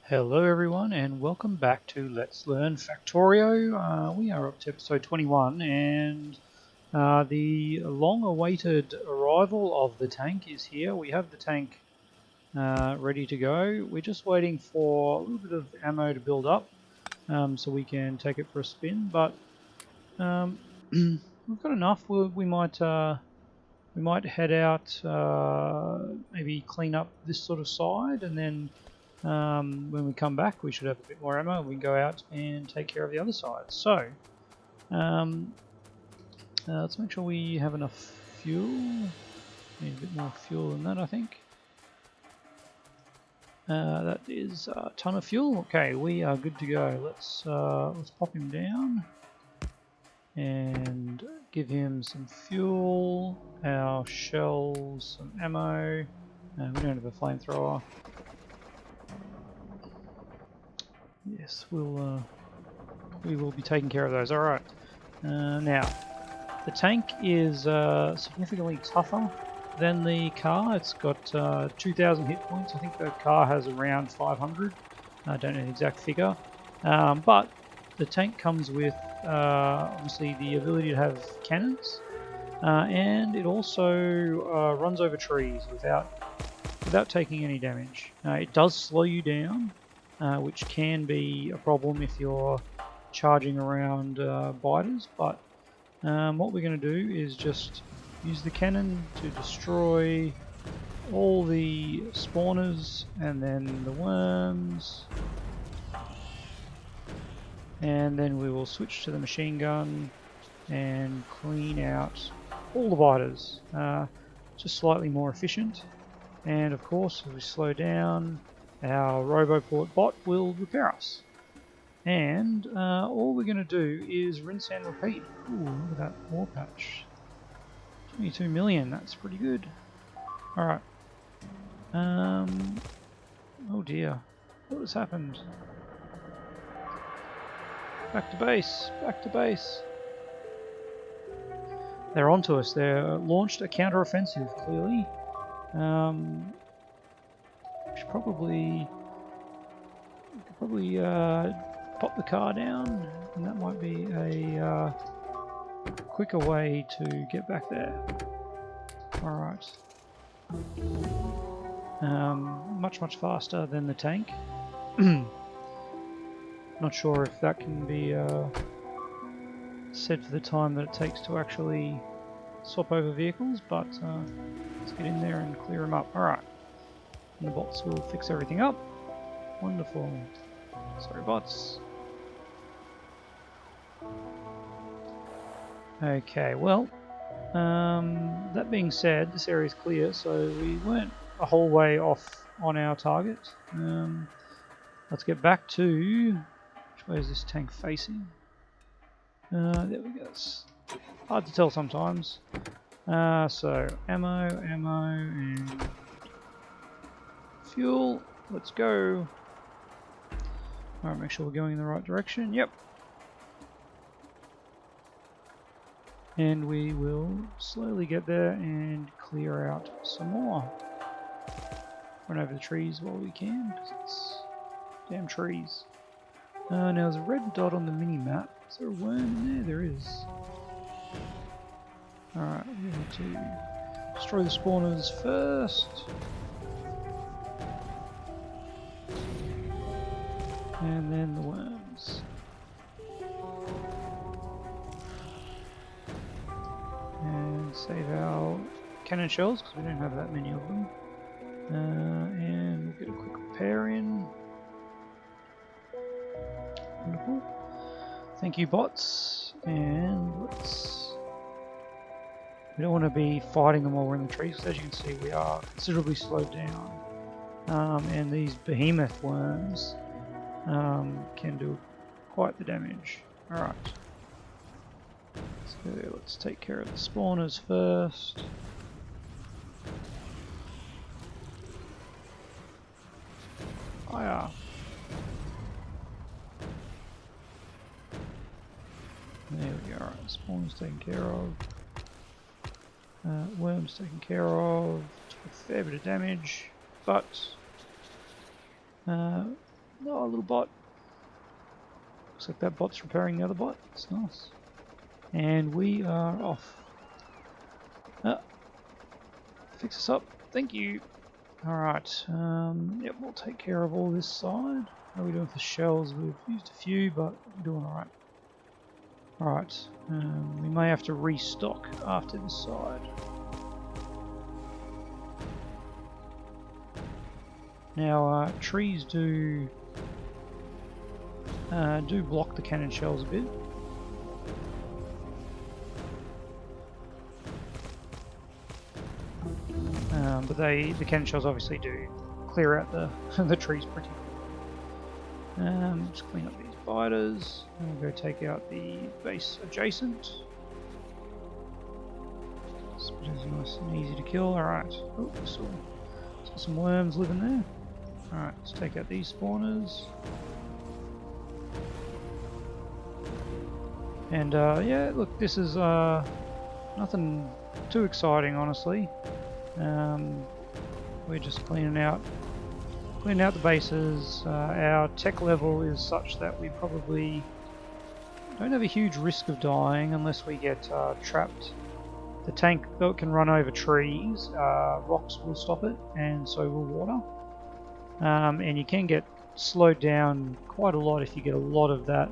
Hello everyone and welcome back to Let's Learn Factorio. We are up to episode 21 and the long-awaited arrival of the tank is here. We have the tank ready to go. We're just waiting for a little bit of ammo to build up so we can take it for a spin, but we've got enough. We might head out, maybe clean up this sort of side, and then when we come back we should have a bit more ammo and we can go out and take care of the other side. So let's make sure we have enough fuel. Need a bit more fuel than that, I think. That is a ton of fuel. Okay, we are good to go. Let's pop him down and give him some fuel, our shells, some ammo. We don't have a flamethrower. Yes, we will be taking care of those. All right. Now, the tank is significantly tougher than the car. It's got 2,000 hit points. I think the car has around 500. I don't know the exact figure. But the tank comes with obviously the ability to have cannons, and it also runs over trees without taking any damage. It does slow you down, which can be a problem if you're charging around biters, but what we're going to do is just use the cannon to destroy all the spawners and then the worms, and then we will switch to the machine gun and clean out all the biters. Just slightly more efficient, and of course if we slow down, our Roboport bot will repair us. And all we're going to do is rinse and repeat. Ooh, look at that war patch. 22 million, that's pretty good. Alright. Oh dear. What has happened? Back to base, back to base. They're onto us. They're launched a counter-offensive, clearly. Should probably pop the car down, and that might be a quicker way to get back there. Alright. Much faster than the tank. Not sure if that can be said for the time that it takes to actually swap over vehicles, but let's get in there and clear them up. Alright. And the bots will fix everything up. Wonderful. Sorry, bots. Okay, well, that being said, this area is clear, so we weren't a whole way off on our target. Let's get back to... which way is this tank facing? There we go. It's hard to tell sometimes. So, ammo, and fuel. Let's go. Alright, make sure we're going in the right direction. Yep. And we will slowly get there and clear out some more. Run over the trees while we can, because it's damn trees. Now there's a red dot on the mini-map. Is there a worm in there? There is. Alright, we need to destroy the spawners first. And then the worms. And save our cannon shells, because we don't have that many of them. And we'll get a quick repair in. Wonderful. Thank you, bots. And let's... we don't want to be fighting them while we're in the trees, because as you can see we are considerably slowed down. And these behemoth worms can do quite the damage. Alright. So let's take care of the spawners first. Fire! There we go. Alright, spawners taken care of. Worms taken care of. Took a fair bit of damage, but Oh, a little bot. Looks like that bot's repairing the other bot. It's nice. And we are off. Fix us up. Thank you. Alright, yep, we'll take care of all this side. How are we doing for shells? We've used a few, but we're doing alright. Alright, we may have to restock after this side. Now, trees do block the cannon shells a bit. But the cannon shells obviously do clear out the the trees pretty well. Just clean up these biters, and we'll go take out the base adjacent. This bit is nice and easy to kill. Alright. Oh, saw some worms living there. Alright, let's take out these spawners. And yeah, look, this is nothing too exciting, honestly. We're just cleaning out the bases. Our tech level is such that we probably don't have a huge risk of dying unless we get trapped. The tank, though it can run over trees, rocks will stop it, and so will water. And you can get slowed down quite a lot if you get a lot of that.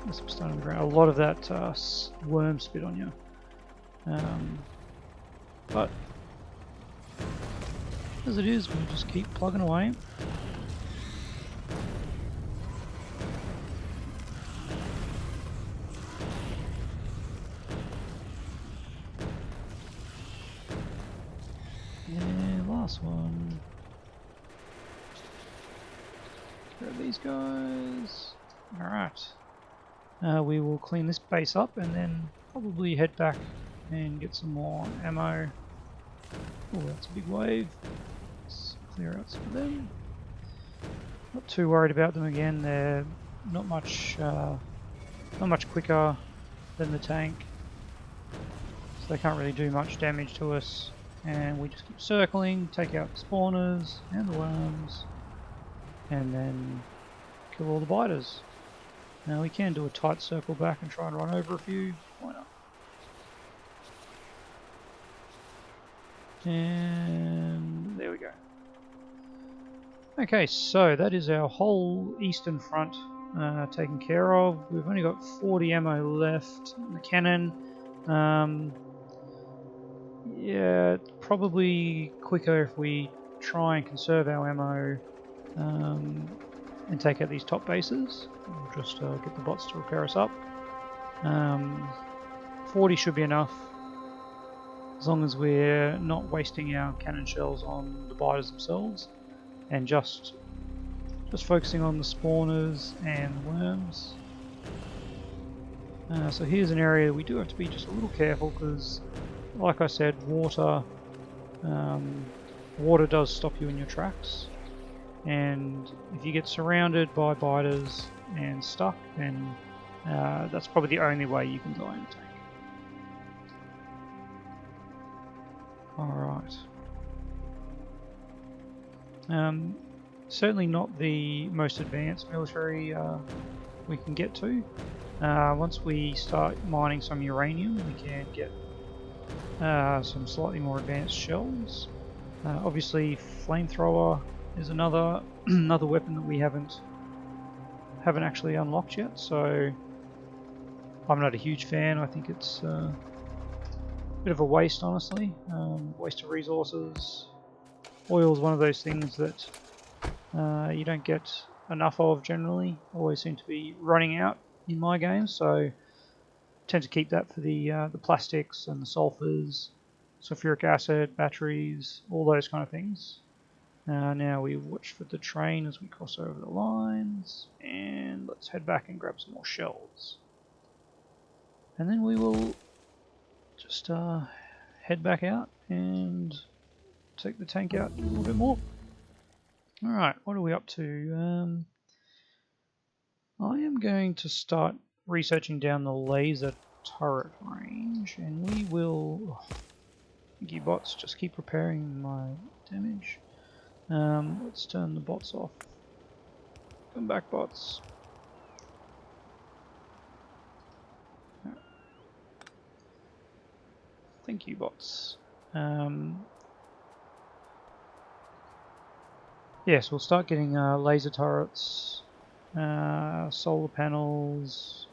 There's some stone on the ground. A lot of that worm spit on you. But as it is, we'll just keep plugging away. Yeah, last one. Grab these guys. Alright. We will clean this base up and then probably head back and get some more ammo. Oh, that's a big wave. Let's clear out some of them. Not too worried about them again. They're not much quicker than the tank, so they can't really do much damage to us. And we just keep circling, take out the spawners and the worms, and then kill all the biters. Now we can do a tight circle back and try and run over a few. Why not? And there we go. Okay, so that is our whole eastern front taken care of. We've only got 40 ammo left in the cannon. Yeah, it's probably quicker if we try and conserve our ammo and take out these top bases. We'll just get the bots to repair us up. 40 should be enough, as long as we're not wasting our cannon shells on the biters themselves, and just focusing on the spawners and the worms. So here's an area we do have to be just a little careful, because, like I said, water does stop you in your tracks, and if you get surrounded by biters and stuck, then that's probably the only way you can die in a tank. Alright. Certainly not the most advanced military we can get to. Once we start mining some uranium, we can get some slightly more advanced shells. Obviously, flamethrower is another weapon that we haven't actually unlocked yet, so I'm not a huge fan. I think it's a bit of a waste, honestly. Waste of resources. Oil is one of those things that you don't get enough of generally. Always seem to be running out in my games, so I tend to keep that for the plastics and the sulfurs, sulfuric acid, batteries, all those kind of things. Now we watch for the train as we cross over the lines, and let's head back and grab some more shells. And then we will just head back out and take the tank out a little bit more. Alright, what are we up to? I am going to start researching down the laser turret range, and we will... Thank you, bots, just keep repairing my damage. Let's turn the bots off. Come back, bots. Thank you, bots. Yes, we'll start getting laser turrets, solar panels,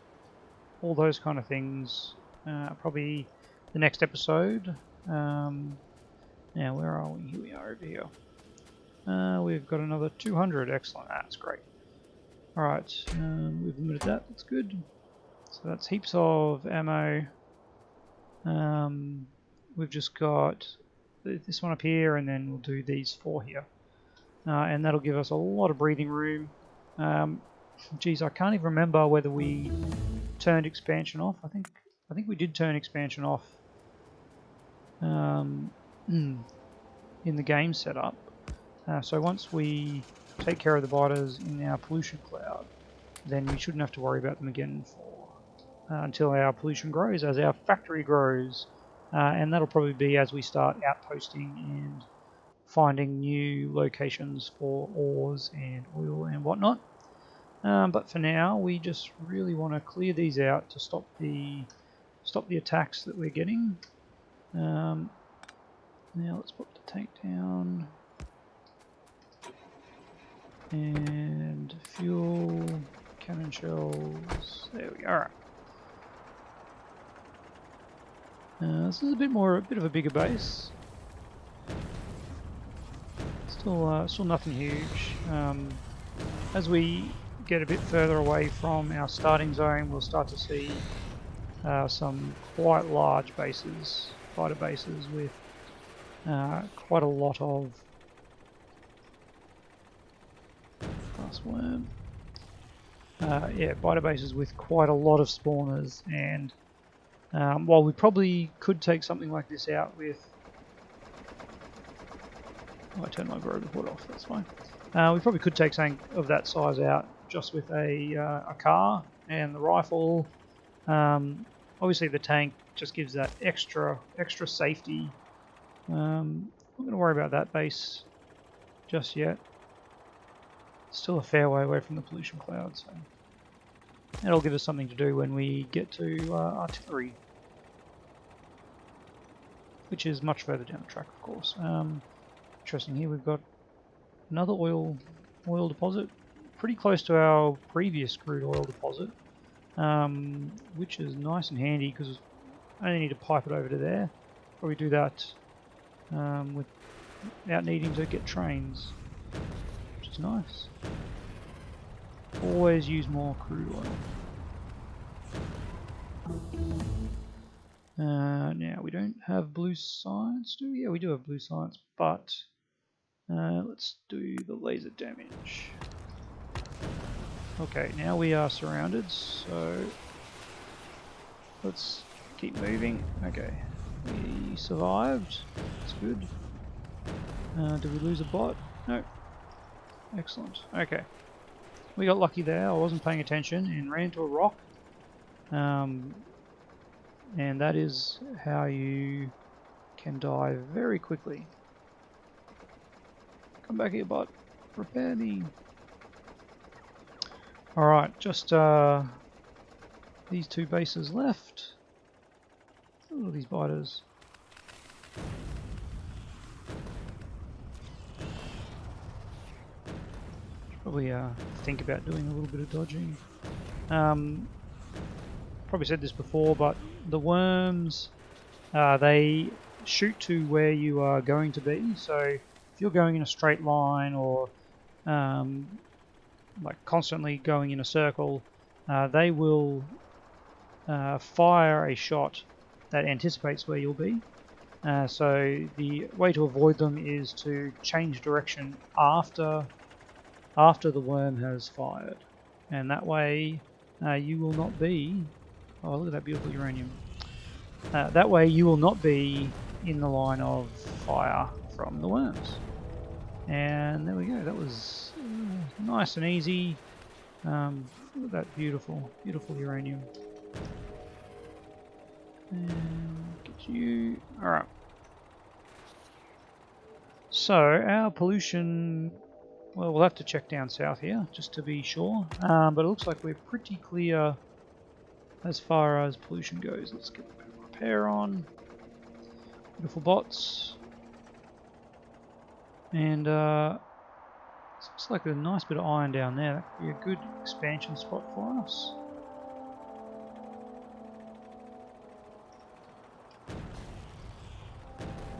all those kind of things. Probably the next episode. Now, where are we? Here we are over here. We've got another 200. Excellent. That's great. Alright, we've limited that. That's good. So that's heaps of ammo. We've just got this one up here, and then we'll do these 4 here. And that'll give us a lot of breathing room. Geez, I can't even remember whether we turned expansion off. I think we did turn expansion off in the game setup. So once we take care of the biters in our pollution cloud, then we shouldn't have to worry about them again for until our pollution grows, as our factory grows, and that'll probably be as we start outposting and finding new locations for ores and oil and whatnot. But for now, we just really want to clear these out to stop the attacks that we're getting. Now let's put the tank down. And fuel, cannon shells. There we are. This is a bit of a bigger base. Still nothing huge. As we get a bit further away from our starting zone, we'll start to see some quite large bases, fighter bases with quite a lot of worm. Yeah, biter bases with quite a lot of spawners, and while we probably could take something like this out with... Oh, I turned my robot hood off, that's fine. We probably could take something of that size out just with a car and the rifle. Obviously the tank just gives that extra safety. I'm not going to worry about that base just yet. Still a fair way away from the pollution cloud, so that'll give us something to do when we get to artillery, which is much further down the track, of course. Interesting, here we've got another oil deposit, pretty close to our previous crude oil deposit, which is nice and handy because I only need to pipe it over to there. Probably do that without needing to get trains. Nice. Always use more crude oil. Now we don't have blue science, do we? Yeah, we do have blue science, but let's do the laser damage. Okay, now we are surrounded, so let's keep moving. Okay, we survived. That's good. Did we lose a bot? No. Excellent. Okay. We got lucky there. I wasn't paying attention and ran into a rock. And that is how you can die very quickly. Come back here, bot. Repair me. Alright, just these 2 bases left. Look at these biters. Probably think about doing a little bit of dodging. Probably said this before, but the worms, they shoot to where you are going to be. So if you're going in a straight line or like constantly going in a circle, they will fire a shot that anticipates where you'll be. So the way to avoid them is to change direction after the worm has fired, and that way you will not be... Oh, look at that beautiful uranium. That way you will not be in the line of fire from the worms. And there we go, that was nice and easy. Look at that beautiful uranium. And get you... Alright. So our pollution, well, we'll have to check down south here just to be sure, but it looks like we're pretty clear as far as pollution goes. Let's get a bit of repair on. Beautiful bots. And this looks like a nice bit of iron down there. That could be a good expansion spot for us.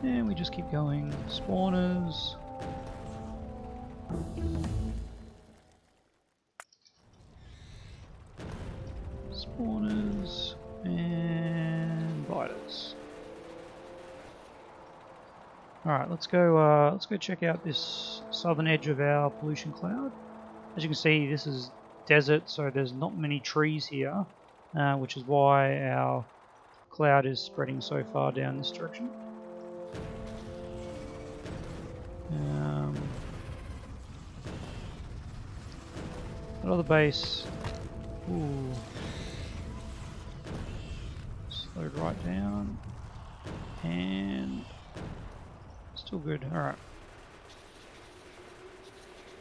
And we just keep going. Spawners. Spawners. And biters. Alright, let's go check out this southern edge of our pollution cloud. As you can see, this is desert, so there's not many trees here, which is why our cloud is spreading so far down this direction. Another base. Ooh. Slowed right down. And still good. Alright.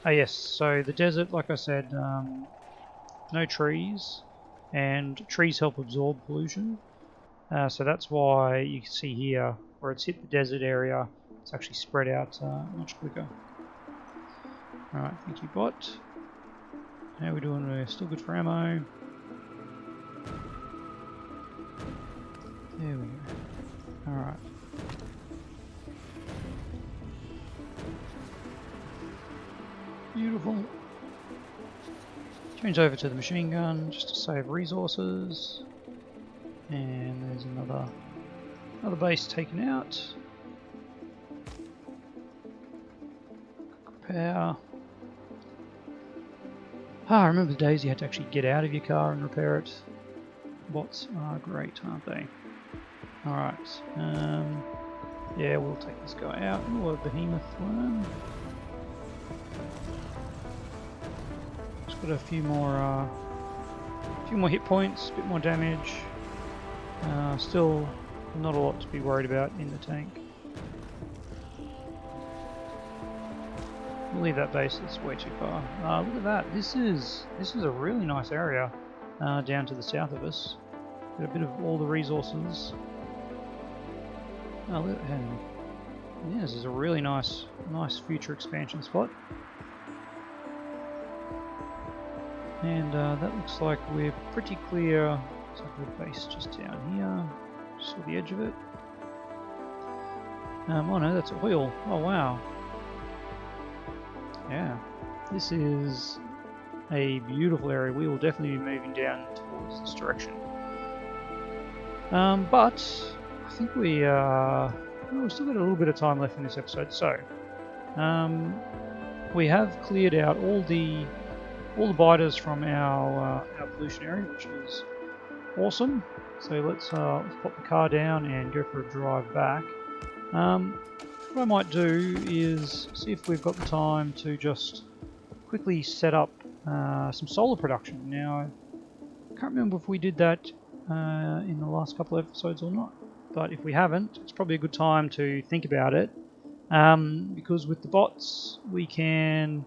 Oh yes, so the desert, like I said, no trees, and trees help absorb pollution. So that's why you can see here, where it's hit the desert area, it's actually spread out much quicker. Alright, thank you, bot. How are we doing? We're still good for ammo. There we go. Alright. Beautiful. Change over to the machine gun just to save resources. And there's another base taken out. Power. I remember the days you had to actually get out of your car and repair it. Bots are great, aren't they? Alright. Yeah, we'll take this guy out. Ooh, a behemoth worm. Just got a few more hit points, a bit more damage. Still not a lot to be worried about in the tank. We'll leave that base, it's way too far. Look at that, this is a really nice area down to the south of us. Got a bit of all the resources. Oh, look at him. Yeah, this is a really nice future expansion spot. And that looks like we're pretty clear. Looks like we're based just down here. Just saw the edge of it. Oh no, that's oil. Oh wow. Yeah, this is a beautiful area. We will definitely be moving down towards this direction. But I think we've still got a little bit of time left in this episode. So we have cleared out all the biters from our pollution area, which is awesome. So let's pop the car down and go for a drive back. What I might do is see if we've got the time to just quickly set up some solar production. Now, I can't remember if we did that in the last couple of episodes or not, but if we haven't, it's probably a good time to think about it, because with the bots we can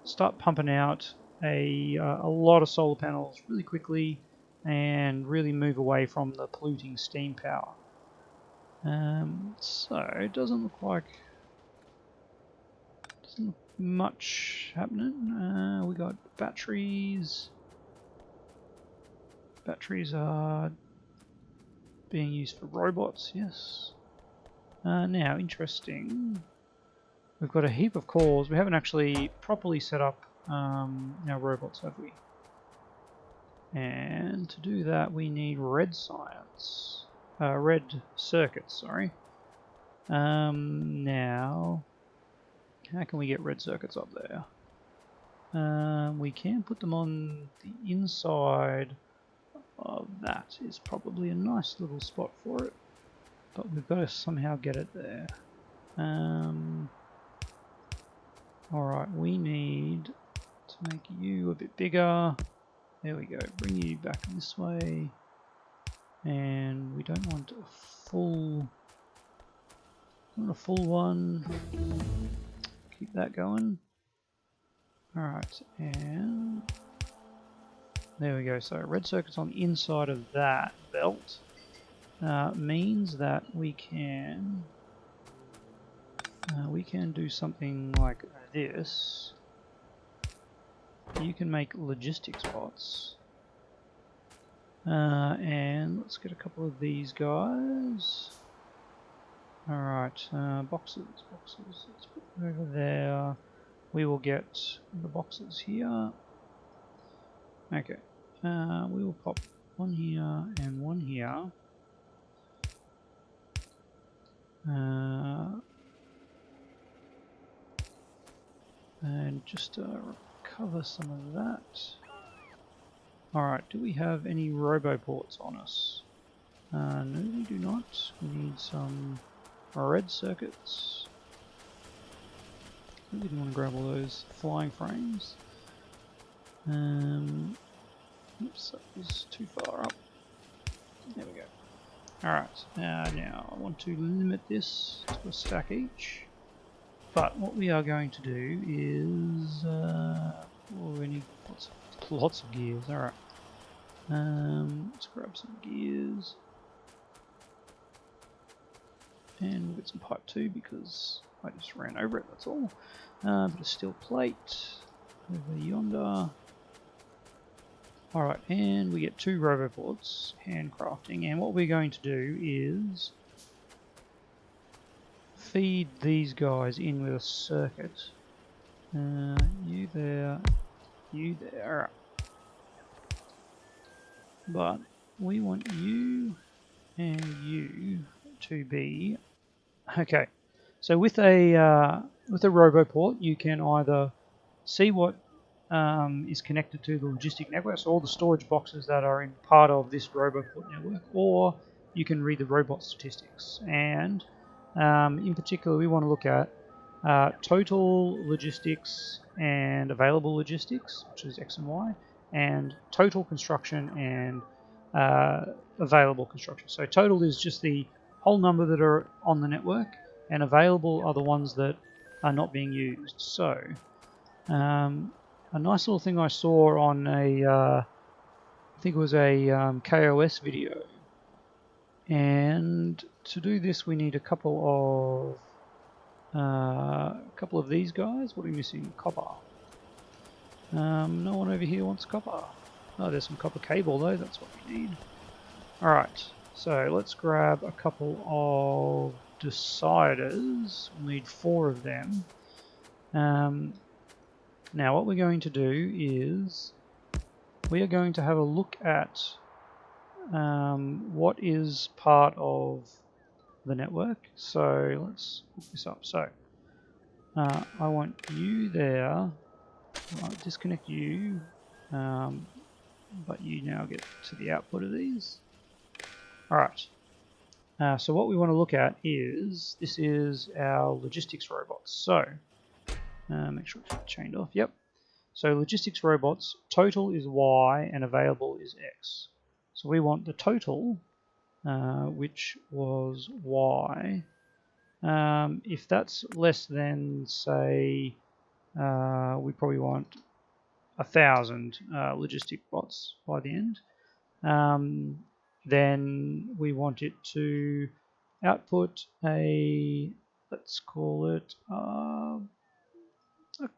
start pumping out a lot of solar panels really quickly and really move away from the polluting steam power. So it doesn't look much happening. We got batteries. Batteries are being used for robots, yes. Now, interesting. We've got a heap of cores. We haven't actually properly set up our robots, have we? And to do that, we need red circuits, sorry. Now, how can we get red circuits up there? We can put them on the inside of that. Is probably a nice little spot for it, but we've got to somehow get it there. Alright, we need to make you a bit bigger. There we go, bring you back this way. And we don't want a full Want a full one. Keep that going. Alright, and there we go. So red circuits on the inside of that belt means that we can do something like this. You can make logistics bots. And let's get a couple of these guys. Alright, boxes. Let's put them over there. We will get the boxes here. Okay. We will pop one here and one here. And just recover some of that. Alright, do we have any roboports on us? No, we do not. We need some red circuits. We didn't want to grab all those flying frames. Oops, that was too far up. There we go. Alright, now I want to limit this to a stack each. But what we are going to do is... we need lots of gears, alright. Let's grab some gears. And we'll get some pipe too because I just ran over it, that's all. Bit of steel plate over yonder. Alright, and we get 2 roboports, handcrafting, and what we're going to do is feed these guys in with a circuit. You there, alright. But we want you and you to be... Okay, so with a roboport you can either see what is connected to the logistic network, so all the storage boxes that are in part of this roboport network, or you can read the robot statistics. And in particular we want to look at total logistics and available logistics, which is X and Y, and total construction and available construction. So total is just the whole number that are on the network, and available are the ones that are not being used. So a nice little thing I saw on a, I think it was a KOS video, and to do this we need a couple of these guys. What are we missing? Copper. No one over here wants copper. Oh, there's some copper cable though, that's what we need. Alright, so let's grab a couple of deciders. We'll need 4 of them. Now what we're going to do is we are going to have a look at what is part of the network. So let's hook this up. So I want you there. I'll disconnect you, but you now get to the output of these. Alright, so what we want to look at is, this is our logistics robots. So make sure it's chained off. Yep. So logistics robots, total is Y and available is X. So we want the total, which was Y. If that's less than, say, we probably want 1,000 logistic bots by the end. Then we want it to output a, let's call it a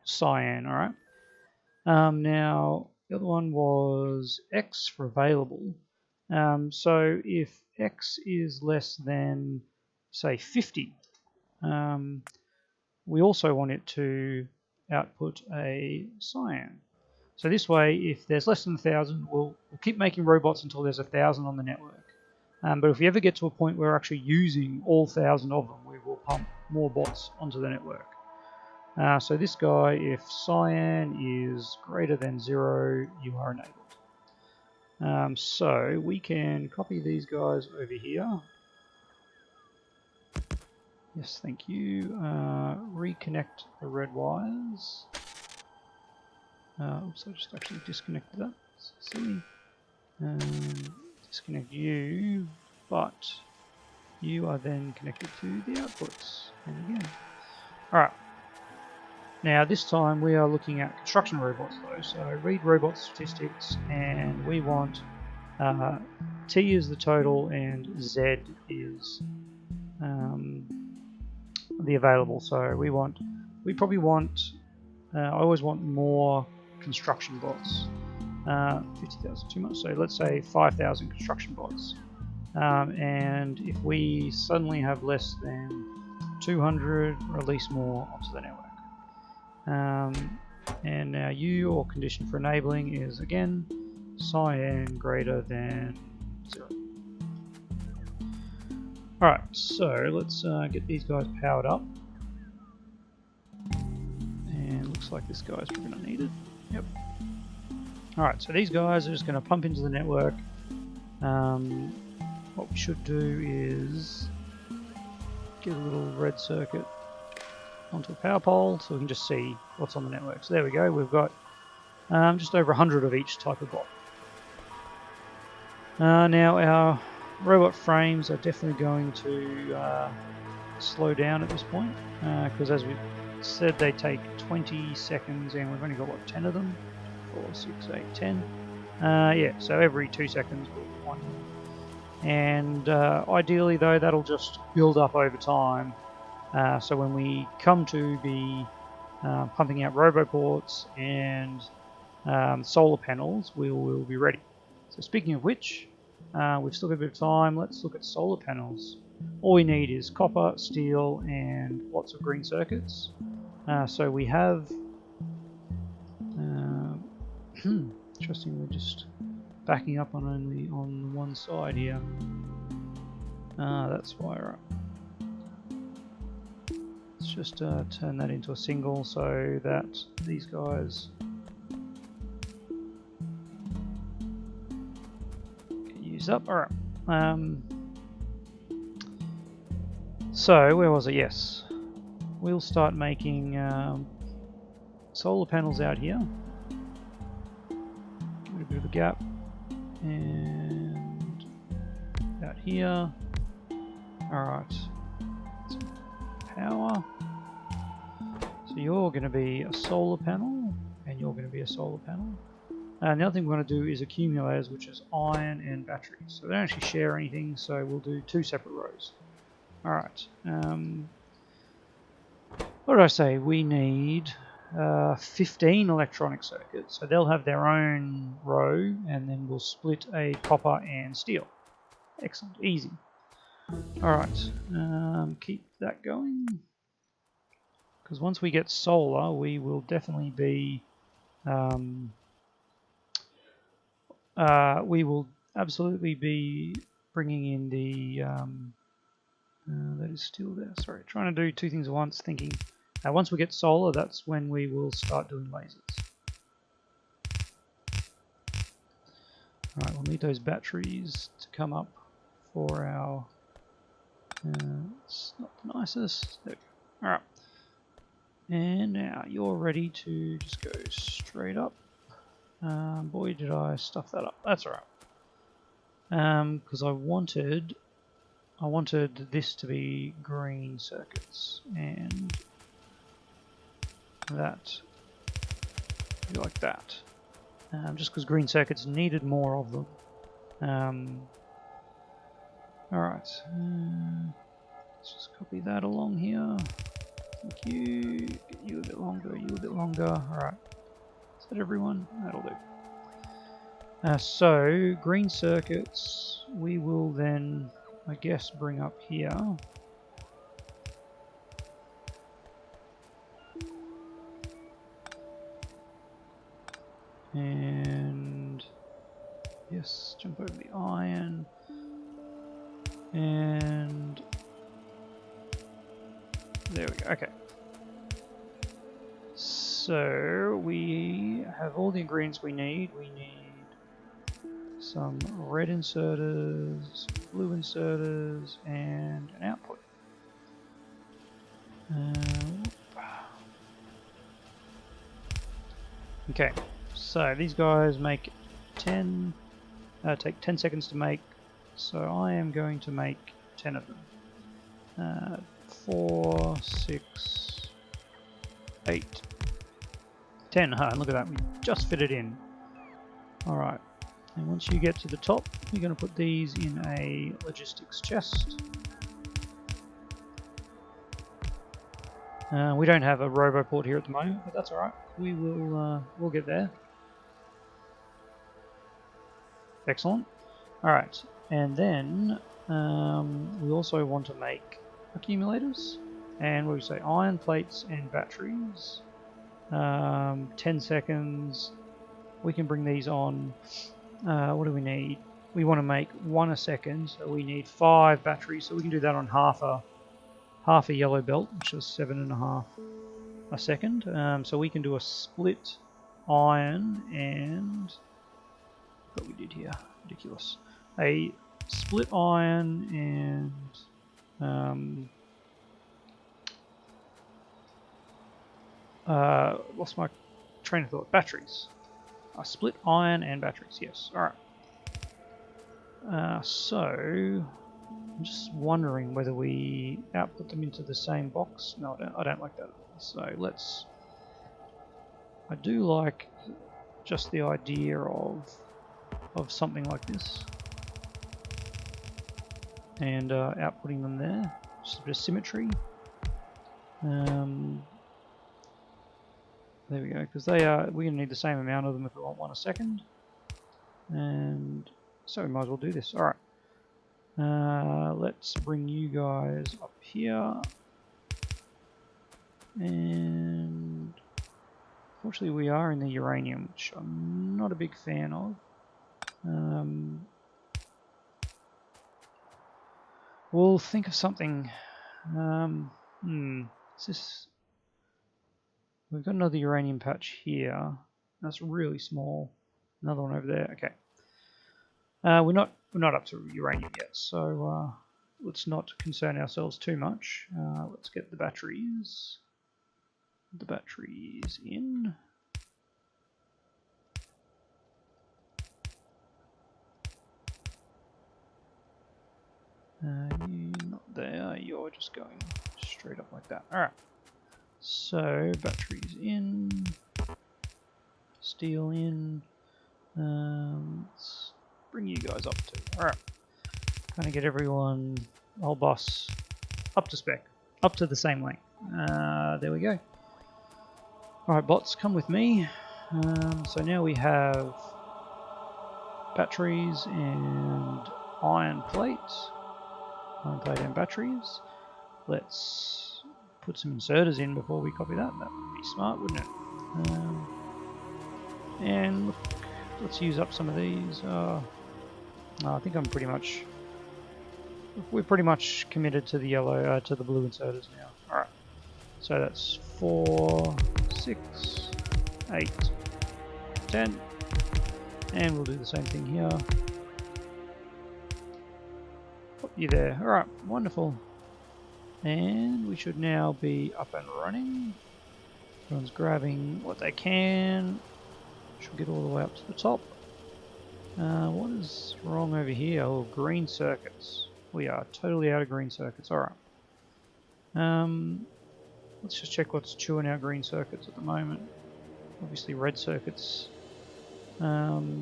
cyan, alright? Now, the other one was X for available. So if X is less than, say, 50, we also want it to output a cyan. So this way, if there's less than 1,000, we'll keep making robots until there's 1,000 on the network. But if we ever get to a point where we're actually using all 1,000 of them, we will pump more bots onto the network. So this guy, if cyan is greater than 0, you are enabled. So we can copy these guys over here. Yes, thank you. Reconnect the red wires. Oops, I just actually disconnected that. That's silly. Disconnect you, but You are then connected to the outputs. And again. Alright. Now this time we are looking at construction robots though. So read robot statistics, and we want T is the total and Z is the available. So we probably want, I always want more construction bots. 50,000 too much, so let's say 5,000 construction bots. And if we suddenly have less than 200, release more onto the network. And now your condition for enabling is again cyan greater than 0. Alright, so let's get these guys powered up. And looks like this guy's probably not needed. Yep. Alright, so these guys are just going to pump into the network. What we should do is get a little red circuit onto a power pole so we can just see what's on the network. So there we go, we've got just over 100 of each type of bot. Now our robot frames are definitely going to slow down at this point because as we said they take 20 seconds and we've only got what, 10 of them? 4, 6, 8, 10. Yeah, so every 2 seconds we'll get one. And ideally though that'll just build up over time. So when we come to be pumping out roboports and solar panels, we will be ready. So speaking of which, we've still got a bit of time. Let's look at solar panels. All we need is copper, steel, and lots of green circuits. So we have... interesting, we're just backing up on only on one side here. That's why, right. Let's just turn that into a single so that these guys get used up. Alright. So, where was it? Yes. We'll start making solar panels out here. A bit of a gap. And out here. Alright. Power. So you're going to be a solar panel, and you're going to be a solar panel. The other thing we're going to do is accumulators, which is iron and batteries. So they don't actually share anything, so we'll do 2 separate rows. Alright. What did I say? We need 15 electronic circuits. So they'll have their own row, and then we'll split a copper and steel. Excellent. Easy. Alright. Keep that going. Because once we get solar, we will definitely be... we will absolutely be bringing in the... that is still there. Sorry, trying to do 2 things at once, thinking... once we get solar, that's when we will start doing lasers. Alright, we'll need those batteries to come up for our... it's not the nicest. There we go. Alright. And now you're ready to just go straight up. Boy, did I stuff that up. That's alright. Because I wanted this to be green circuits, and that be like that. Just because green circuits needed more of them. Alright. Let's just copy that along here. Thank you. Get you a bit longer, you a bit longer. Alright. Is that everyone? That'll do. So, green circuits we will then, I guess, bring up here. And yes, jump over the iron. And there we go. Okay. So we have all the ingredients we need. We need some red inserters, blue inserters, and an output. Okay, so these guys make 10, take 10 seconds to make. So I am going to make 10 of them. 4, 6, 8, 10. Look at that, we just fit it in. Alright, and once you get to the top, you're going to put these in a logistics chest. We don't have a roboport here at the moment, but that's alright. We will we'll get there. Excellent. Alright, and then we also want to make accumulators. And what do we say? Iron plates and batteries. 10 seconds. We can bring these on. What do we need? We want to make 1 a second, so we need 5 batteries. So we can do that on half a yellow belt, which is 7.5 a second. So we can do a split iron and what we did here, ridiculous. A split iron and lost my train of thought. Batteries. A split iron and batteries. Yes. All right. So I'm just wondering whether we output them into the same box. No, I don't like that. So let's. I do like just the idea of something like this, and outputting them there. Just a bit of symmetry. There we go, because we're going to need the same amount of them if we want 1 a second. And so we might as well do this. Alright. Let's bring you guys up here. And unfortunately we are in the uranium, which I'm not a big fan of. We'll think of something. Is this... We've got another uranium patch here. That's really small. Another one over there. Okay. We're not up to uranium yet, so let's not concern ourselves too much. Let's get the batteries. The batteries in. You're not there. You're just going straight up like that. All right. So batteries in, steel in. Let's bring you guys up too. All right, kind of get everyone, the whole boss, up to spec, up to the same length. There we go. All right, bots, come with me. So now we have batteries and iron plate and batteries. Let's put some inserters in before we copy that. That would be smart, wouldn't it? And look, let's use up some of these. I think we're pretty much committed to the yellow, to the blue inserters now. All right. So that's 4, 6, 8, 10, and we'll do the same thing here. Put you there. All right. Wonderful. And we should now be up and running. Everyone's grabbing what they can. Should get all the way up to the top. What is wrong over here? Oh, green circuits. We are totally out of green circuits. Alright. Let's just check what's chewing our green circuits at the moment. Obviously red circuits. Robot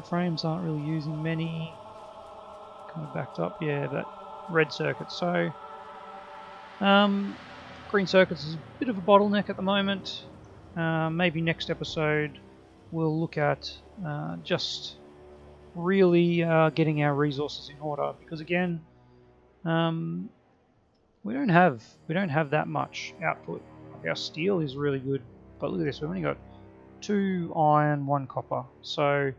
frames aren't really using many. Kind of backed up, yeah, that red circuit. So, green circuits is a bit of a bottleneck at the moment. Maybe next episode we'll look at just really getting our resources in order, because again, we don't have that much output. Like our steel is really good, but look at this, we've only got 2 iron, 1 copper. So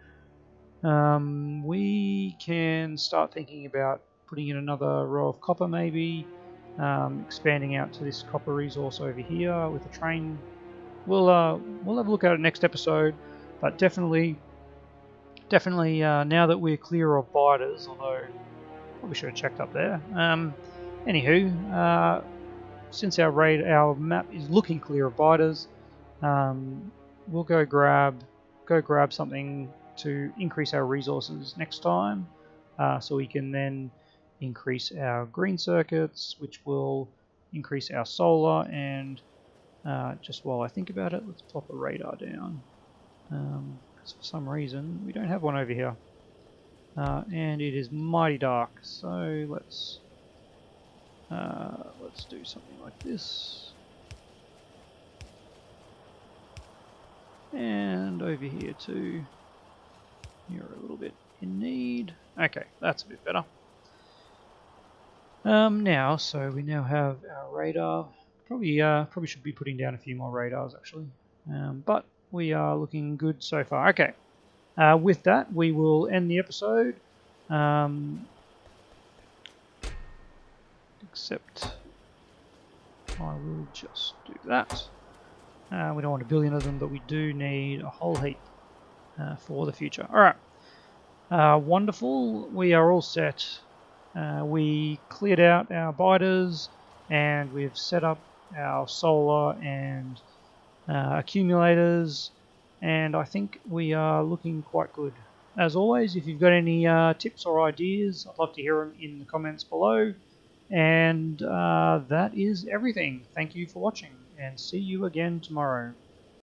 we can start thinking about putting in another row of copper maybe, expanding out to this copper resource over here with a train. We'll have a look at it next episode, but definitely now that we're clear of biters, although probably should have checked up there. Anywho, since our map is looking clear of biters, we'll go grab something to increase our resources next time. so we can then increase our green circuits, which will increase our solar. And just while I think about it, let's plop a radar down, because for some reason we don't have one over here, and it is mighty dark. So let's do something like this. And over here too, you're a little bit in need. Okay, that's a bit better. Now, so we now have our radar. Probably should be putting down a few more radars actually, but we are looking good so far. Okay, with that we will end the episode. Except I will just do that. We don't want a billion of them, but we do need a whole heap for the future. Alright, wonderful, we are all set. We cleared out our biters and we've set up our solar and accumulators, and I think we are looking quite good. As always, if you've got any tips or ideas, I'd love to hear them in the comments below. And that is everything. Thank you for watching, and see you again tomorrow.